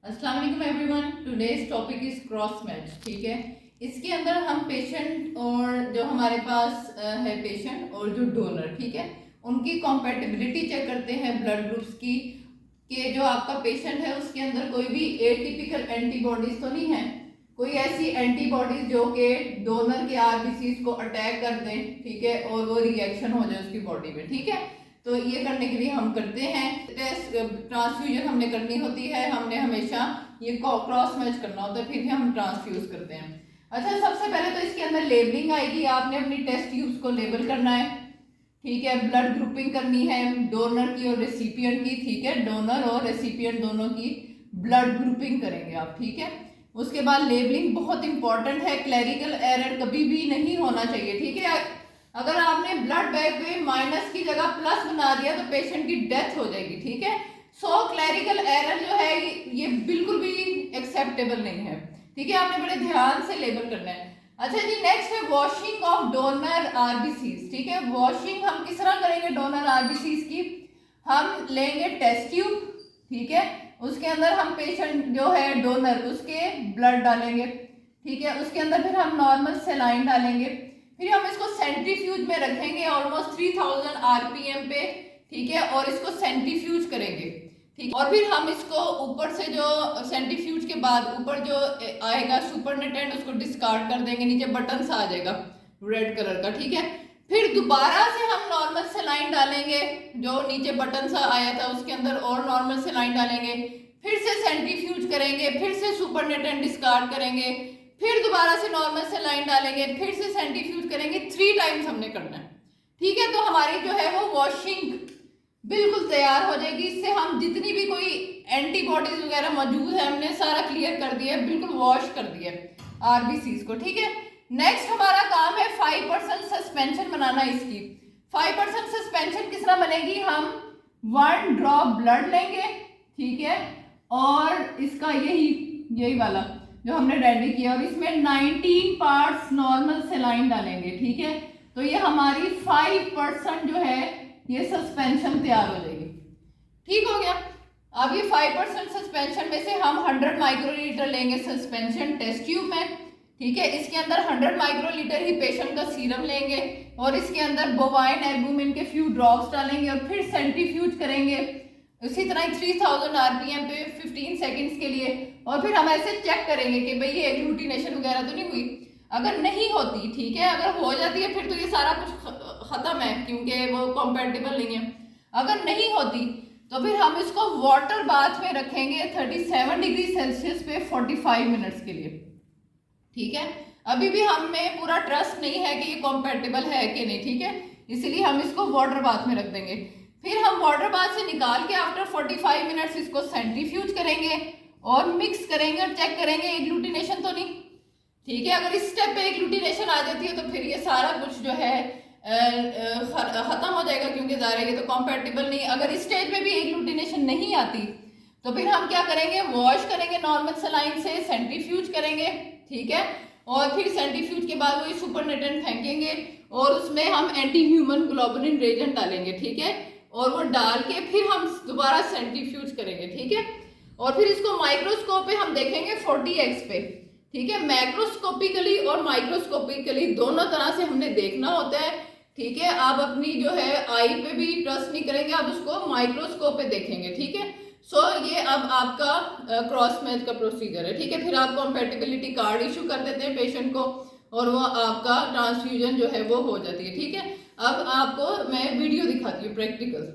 अस्सलाम वालेकुम everyone. Today's topic is cross match. ठीक है, इसके अंदर हम पेशेंट और जो हमारे पास है पेशेंट और जो डोनर, ठीक है, उनकी कॉम्पेटिबिलिटी चेक करते हैं ब्लड ग्रुप्स की, कि जो आपका पेशेंट है उसके अंदर कोई भी एटिपिकल एंटीबॉडीज तो नहीं है, कोई ऐसी एंटीबॉडीज जो कि डोनर के आरबीसीज को अटैक कर दें, ठीक है, और वो रिएक्शन हो जाए उसकी बॉडी में। ठीक है, तो ये करने के लिए हम करते हैं टेस्ट, ट्रांसफ्यूजन हमने करनी होती है, हमने हमेशा ये क्रॉस मैच करना होता है, फिर हम ट्रांसफ्यूज करते हैं। अच्छा, सबसे पहले तो इसके अंदर लेबलिंग आएगी, आपने अपनी टेस्ट ट्यूब्स को लेबल करना है, ठीक है, ब्लड ग्रुपिंग करनी है डोनर की और रेसिपिएंट की, ठीक है, डोनर और रेसिपिएंट दोनों की ब्लड ग्रुपिंग करेंगे आप, ठीक है। उसके बाद लेबलिंग बहुत इंपॉर्टेंट है, क्लैरिकल एरर कभी भी नहीं होना चाहिए, ठीक है। अगर आपने ब्लड बैग में माइनस की जगह प्लस बना दिया तो पेशेंट की डेथ हो जाएगी, ठीक है। सो क्लैरिकल एरर जो है ये बिल्कुल भी एक्सेप्टेबल नहीं है, ठीक है, आपने बड़े ध्यान से लेबल करना है। अच्छा जी, नेक्स्ट है वॉशिंग ऑफ डोनर आरबीसीज, ठीक है। वॉशिंग हम किस तरह करेंगे डोनर आरबीसीज की? हम लेंगे टेस्ट ट्यूब, ठीक है, उसके अंदर हम पेशेंट जो है डोनर उसके ब्लड डालेंगे, ठीक है, उसके अंदर फिर हम नॉर्मल सेलाइन डालेंगे, फिर हम इसको सेंट्रीफ्यूज में रखेंगे ऑलमोस्ट 3000 आरपीएम पे, ठीक है, और इसको सेंट्रीफ्यूज करेंगे, ठीक, और फिर हम इसको ऊपर से जो सेंट्रीफ्यूज के बाद ऊपर जो आएगा सुपरनेटेंट उसको डिस्कार्ड कर देंगे, नीचे बटन सा आ जाएगा रेड कलर का, ठीक है। फिर दोबारा से हम नॉर्मल सेलाइन डालेंगे, जो नीचे बटन सा आया था उसके अंदर और नॉर्मल सेलाइन डालेंगे, फिर से सेंट्रीफ्यूज करेंगे, फिर से सुपरनेटेंट डिस्कार्ड करेंगे, फिर दोबारा से नॉर्मल सेलाइन डालेंगे, फिर से सेंट्रीफ्यूज करेंगे, 3 टाइम्स हमने करना है, ठीक है। तो हमारी जो है वो वॉशिंग बिल्कुल तैयार हो जाएगी। इससे हम जितनी भी कोई एंटीबॉडीज वगैरह मौजूद है हमने सारा क्लियर कर दिया, बिल्कुल वॉश कर दिया आरबीसीज को, ठीक है। नेक्स्ट हमारा काम है 5% सस्पेंशन बनाना इसकी। 5% सस्पेंशन किस तरह बनेगी? हम 1 ड्रॉप ब्लड लेंगे, ठीक है, और इसका यही वाला जो हमने रेडी किया और इसमें 19 पार्ट्स नॉर्मल सेलाइन डालेंगे, ठीक है। तो ये हमारी 5% जो है ये सस्पेंशन तैयार हो जाएगी, ठीक हो गया। अब ये 5% सस्पेंशन में से हम 100 माइक्रोलीटर लेंगे सस्पेंशन टेस्ट ट्यूब में, ठीक है। इसके अंदर 100 माइक्रोलीटर ही पेशेंट का सीरम लेंगे और इसके अंदर बोवाइन एल्बुमिन के फ्यू ड्रॉप्स डालेंगे और फिर सेंट्रीफ्यूज करेंगे उसी तरह 3000 आरपीएम पे 15 सेकंड्स के लिए, और फिर हम ऐसे चेक करेंगे कि भाई ये एग्लूटिनेशन वगैरह तो नहीं हुई। अगर नहीं होती, ठीक है, अगर हो जाती है फिर तो ये सारा कुछ खत्म है क्योंकि वो कॉम्पेटिबल नहीं है। अगर नहीं होती तो फिर हम इसको वाटर बाथ में रखेंगे 37 डिग्री सेल्सियस पे 45 मिनट्स के लिए, ठीक है। अभी भी हमें पूरा ट्रस्ट नहीं है कि ये कॉम्पेटिबल है कि नहीं, ठीक है, इसलिए हम इसको वाटर बाथ में रख देंगे। फिर हम वाटर बाथ से निकाल के आफ्टर 45 मिनट्स इसको सेंट्रीफ्यूज करेंगे और मिक्स करेंगे और चेक करेंगे एग्लूटिनेशन तो नहीं, ठीक है। अगर इस स्टेप पे एग्लूटिनेशन आ जाती है तो फिर ये सारा कुछ जो है खत्म हो जाएगा क्योंकि ज़ाहिर है ये तो कॉम्पेटिबल नहीं। अगर इस स्टेज में भी एग्लूटिनेशन नहीं आती तो फिर हम क्या करेंगे? वॉश करेंगे नॉर्मल सलाइन से, सेंट्रीफ्यूज करेंगे, ठीक है, और फिर सेंट्रीफ्यूज के बाद वही सुपरनेटेंट फेंकेंगे और उसमें हम एंटी ह्यूमन ग्लोबुलिन रेजेंट डालेंगे, ठीक है, और वो डाल के फिर हम दोबारा सेंट्रीफ्यूज करेंगे, ठीक है, और फिर इसको माइक्रोस्कोप पे हम देखेंगे 40x पे, ठीक है। मैक्रोस्कोपिकली और माइक्रोस्कोपिकली दोनों तरह से हमने देखना होता है, ठीक है। आप अपनी जो है आई पे भी ट्रस्ट नहीं करेंगे, आप उसको माइक्रोस्कोप पे देखेंगे, ठीक है। सो ये अब आपका क्रॉस मैच का प्रोसीजर है, ठीक है। फिर आप कॉम्पेटिबिलिटी कार्ड इशू कर देते हैं पेशेंट को और वो आपका ट्रांसफ्यूजन जो है वो हो जाती है, ठीक है। अब आपको मैं वीडियो दिखाती हूँ प्रैक्टिकल।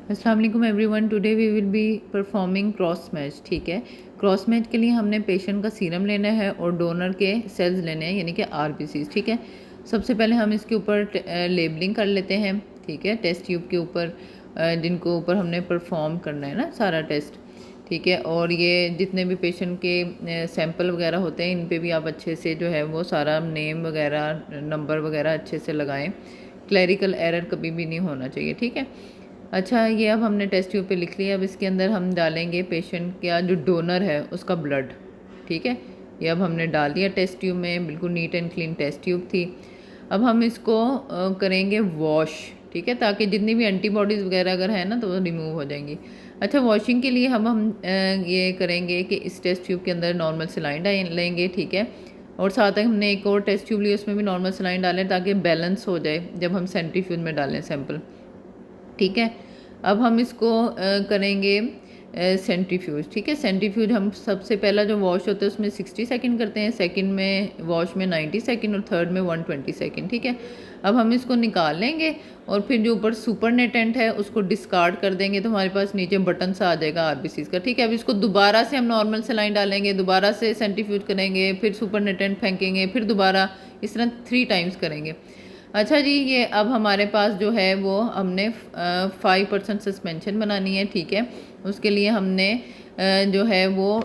अस्सलाम वालेकुम everyone, today we will be performing cross match, ठीक है। क्रॉस मैच के लिए हमने पेशेंट का सीरम लेना है और डोनर के सेल्स लेने हैं यानी कि आरबीसीज, ठीक है। सबसे पहले हम इसके ऊपर लेबलिंग कर लेते हैं, ठीक है, टेस्ट ट्यूब के ऊपर जिनको ऊपर हमने परफॉर्म करना है ना सारा टेस्ट, ठीक है। और ये जितने भी पेशेंट के सैंपल वगैरह होते हैं इन पे भी आप अच्छे से जो है वो सारा नेम वगैरह नंबर वगैरह अच्छे से लगाएं, क्लैरिकल एरर कभी भी नहीं होना चाहिए, ठीक है। अच्छा, ये अब हमने टेस्ट ट्यूब पे लिख लिया। अब इसके अंदर हम डालेंगे पेशेंट का जो डोनर है उसका ब्लड, ठीक है। ये अब हमने डाल दिया टेस्ट ट्यूब में, बिल्कुल neat and clean test tube थी। अब हम इसको करेंगे वॉश, ठीक है, ताकि जितनी भी एंटीबॉडीज़ वगैरह अगर है ना तो वो रिमूव हो जाएंगी। अच्छा, वॉशिंग के लिए हम ये करेंगे कि इस टेस्ट ट्यूब के अंदर नॉर्मल सलाइन लेंगे, ठीक है, और साथ ही हमने एक और टेस्ट ट्यूब ली, उसमें भी नॉर्मल सलाइन डालें ताकि बैलेंस हो जाए जब हम सेंट्रीफ्यूज में डालें सैंपल, ठीक है। अब हम इसको करेंगे सेंट्रीफ्यूज, ठीक है। सेंट्रीफ्यूज हम सबसे पहला जो वॉश होता है उसमें 60 सेकंड करते हैं, सेकंड में वॉश में 90 सेकंड और थर्ड में 120 सेकंड, ठीक है। अब हम इसको निकाल लेंगे और फिर जो ऊपर सुपरनेटेंट है उसको डिस्कार्ड कर देंगे, तो हमारे पास नीचे बटन सा आ जाएगा आरबीसीज का, ठीक है। अब इसको दोबारा से हम नॉर्मल सलाइन डालेंगे, दोबारा से सेंट्रीफ्यूज करेंगे, फिर सुपरनेटेंट फेंकेंगे, फिर दोबारा, इस तरह 3 टाइम्स करेंगे। अच्छा जी, ये अब हमारे पास जो है वो हमने 5% सस्पेंशन बनानी है, ठीक है। उसके लिए हमने जो है वो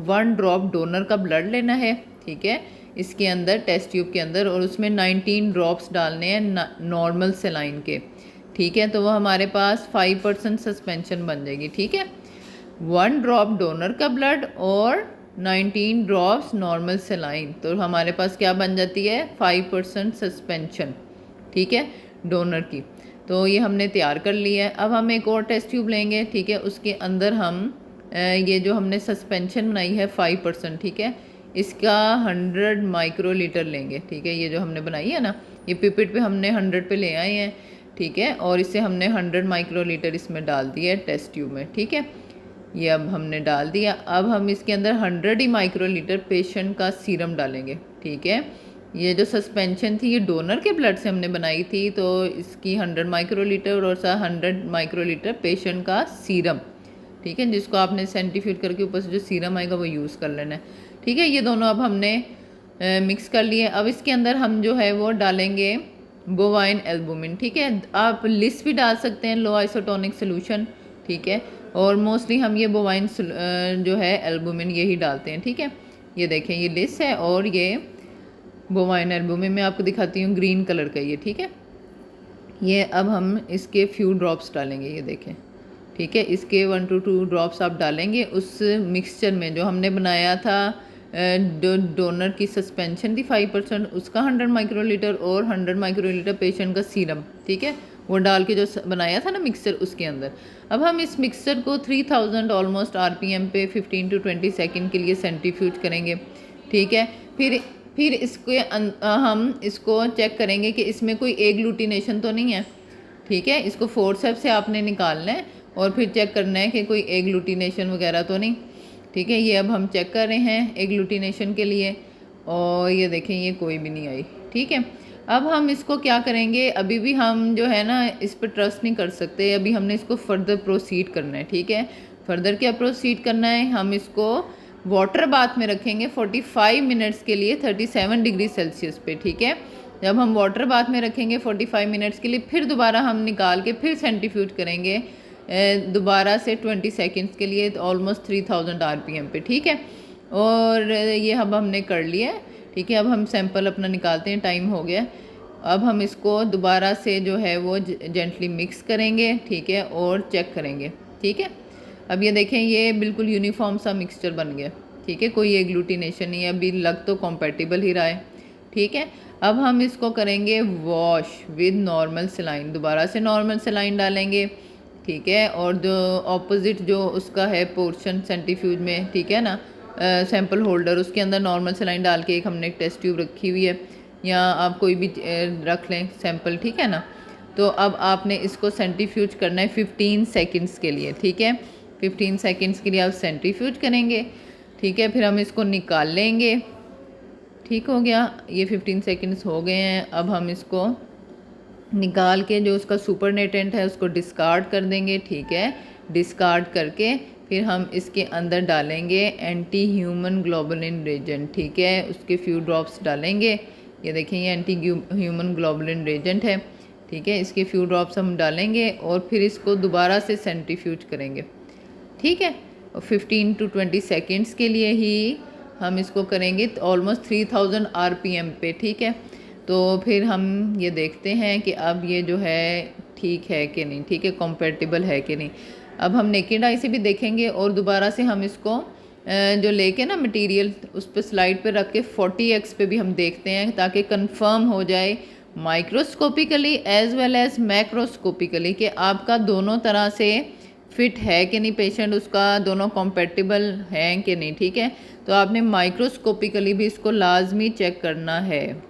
1 ड्रॉप डोनर का ब्लड लेना है, ठीक है, इसके अंदर टेस्ट ट्यूब के अंदर, और उसमें 19 ड्रॉप्स डालने हैं नॉर्मल सेलाइन के, ठीक है। तो वो हमारे पास 5% सस्पेंशन बन जाएगी, ठीक है। 1 ड्रॉप डोनर का ब्लड और 19 ड्रॉप्स नॉर्मल सेलाइन, तो हमारे पास क्या बन जाती है, 5% सस्पेंशन, ठीक है, डोनर की। तो ये हमने तैयार कर लिया है। अब हम एक और टेस्ट ट्यूब लेंगे, ठीक है, उसके अंदर हम ये जो हमने सस्पेंशन बनाई है 5%, ठीक है, इसका 100 माइक्रोलीटर लेंगे, ठीक है। ये जो हमने बनाई है ना, ये पिपेट पे हमने 100 पे ले आए हैं, ठीक है, और इससे हमने 100 माइक्रोलीटर इसमें डाल दिया है टेस्ट ट्यूब में, ठीक है। ये अब हमने डाल दिया। अब हम इसके अंदर 100 ही माइक्रोलीटर पेशेंट का सीरम डालेंगे, ठीक है। ये जो सस्पेंशन थी ये डोनर के ब्लड से हमने बनाई थी, तो इसकी 100 माइक्रोलीटर और 100 माइक्रोलीटर पेशेंट का सीरम, ठीक है, जिसको आपने सेंट्रीफ्यूज करके ऊपर से जो सीरम आएगा वो यूज़ कर लेना है, ठीक है। ये दोनों अब हमने मिक्स कर लिए। अब इसके अंदर हम जो है वो डालेंगे बोवाइन एल्बुमिन, ठीक है। आप लिस भी डाल सकते हैं, लो आइसोटोनिक सोल्यूशन, ठीक है, और मोस्टली हम ये बोवाइन जो है एल्बुमिन यही डालते हैं, ठीक है। ये देखें, ये लिस है और ये बोवाइन एल्बुमिन, मैं आपको दिखाती हूँ, ग्रीन कलर का ये, ठीक है। ये अब हम इसके फ्यू ड्रॉप्स डालेंगे, ये देखें, ठीक है। इसके 1 to 2 ड्रॉप्स आप डालेंगे उस मिक्सचर में जो हमने बनाया था, जो डोनर की सस्पेंशन थी 5%, उसका 100 माइक्रोलीटर और 100 माइक्रोलीटर पेशेंट का सीरम, ठीक है, वो डाल के जो बनाया था ना मिक्सचर, उसके अंदर। अब हम इस मिक्सचर को 3000 ऑलमोस्ट RPM पे 15 to 20 सेकंड के लिए सेंट्रीफ्यूज करेंगे, ठीक है। फिर इसके हम इसको चेक करेंगे कि इसमें कोई एग्लूटिनेशन तो नहीं है, ठीक है। इसको फोर्सेप्स से आपने निकालना है और फिर चेक करना है कि कोई एग्लूटिनेशन वगैरह तो नहीं, ठीक है। ये अब हम चेक कर रहे हैं एग्लूटिनेशन के लिए, और ये देखें ये कोई भी नहीं आई, ठीक है। अब हम इसको क्या करेंगे, अभी भी हम जो है ना इस पर ट्रस्ट नहीं कर सकते, अभी हमने इसको फर्दर प्रोसीड करना है, ठीक है। फर्दर क्या प्रोसीड करना है, हम इसको वाटर बाथ में रखेंगे 45 मिनट्स के लिए 37 डिग्री सेल्सियस पे, ठीक है। जब हम वाटर बाथ में रखेंगे 45 मिनट्स के लिए, फिर दोबारा हम निकाल के फिर सेंट्रीफ्यूज करेंगे दोबारा से 20 सेकंड्स के लिए, ऑलमोस्ट 3000 RPM पे, ठीक है। और ये अब हमने कर लिया है, ठीक है। अब हम सैंपल अपना निकालते हैं, टाइम हो गया। अब हम इसको दोबारा से जो है वो जेंटली मिक्स करेंगे, ठीक है, और चेक करेंगे, ठीक है। अब ये देखें, ये बिल्कुल यूनिफॉर्म सा मिक्सचर बन गया, ठीक है, कोई एग्लूटिनेशन नहीं है, अभी लग तो कॉम्पेटिबल ही रहा है, ठीक है। अब हम इसको करेंगे वॉश विद नॉर्मल सलाइन, दोबारा से नॉर्मल सलाइन डालेंगे, ठीक है, और जो ऑपोजिट जो उसका है पोर्शन सेंट्रीफ्यूज में, ठीक है ना, सैंपल होल्डर, उसके अंदर नॉर्मल सलाइन डाल के एक हमने एक टेस्ट ट्यूब रखी हुई है, या आप कोई भी रख लें सैंपल, ठीक है ना। तो अब आपने इसको सेंट्रीफ्यूज करना है 15 सेकंड्स के लिए, ठीक है। 15 सेकंड्स के लिए आप सेंट्रीफ्यूज करेंगे, ठीक है। फिर हम इसको निकाल लेंगे, ठीक हो गया, ये 15 सेकंड्स हो गए हैं। अब हम इसको निकाल के जो उसका सुपरनेटेंट है उसको डिस्कार्ड कर देंगे, ठीक है। डिस्कार्ड करके फिर हम इसके अंदर डालेंगे एंटी ह्यूमन ग्लोबुलिन रेजेंट, ठीक है, उसके फ्यू ड्रॉप्स डालेंगे। ये देखें, ये एंटी ह्यूमन ग्लोबुलिन रेजेंट है, ठीक है, इसके फ्यू ड्रॉप्स हम डालेंगे और फिर इसको दोबारा से सेंट्रीफ्यूज करेंगे, ठीक है। 15 to 20 सेकेंड्स के लिए ही हम इसको करेंगे, ऑलमोस्ट 3000 RPM पे, ठीक है। तो फिर हम ये देखते हैं कि अब ये जो है ठीक है कि नहीं, ठीक है, कॉम्पेटिबल है कि नहीं। अब हम नेकेड आई से भी देखेंगे और दोबारा से हम इसको जो लेके ना मटेरियल उस पर स्लाइड पे रख के 40x पे भी हम देखते हैं, ताकि कंफर्म हो जाए microscopically as well as macroscopically कि आपका दोनों तरह से फिट है कि नहीं पेशेंट उसका, दोनों कॉम्पेटिबल हैं कि नहीं, ठीक है। तो आपने माइक्रोस्कोपिकली भी इसको लाजमी चेक करना है।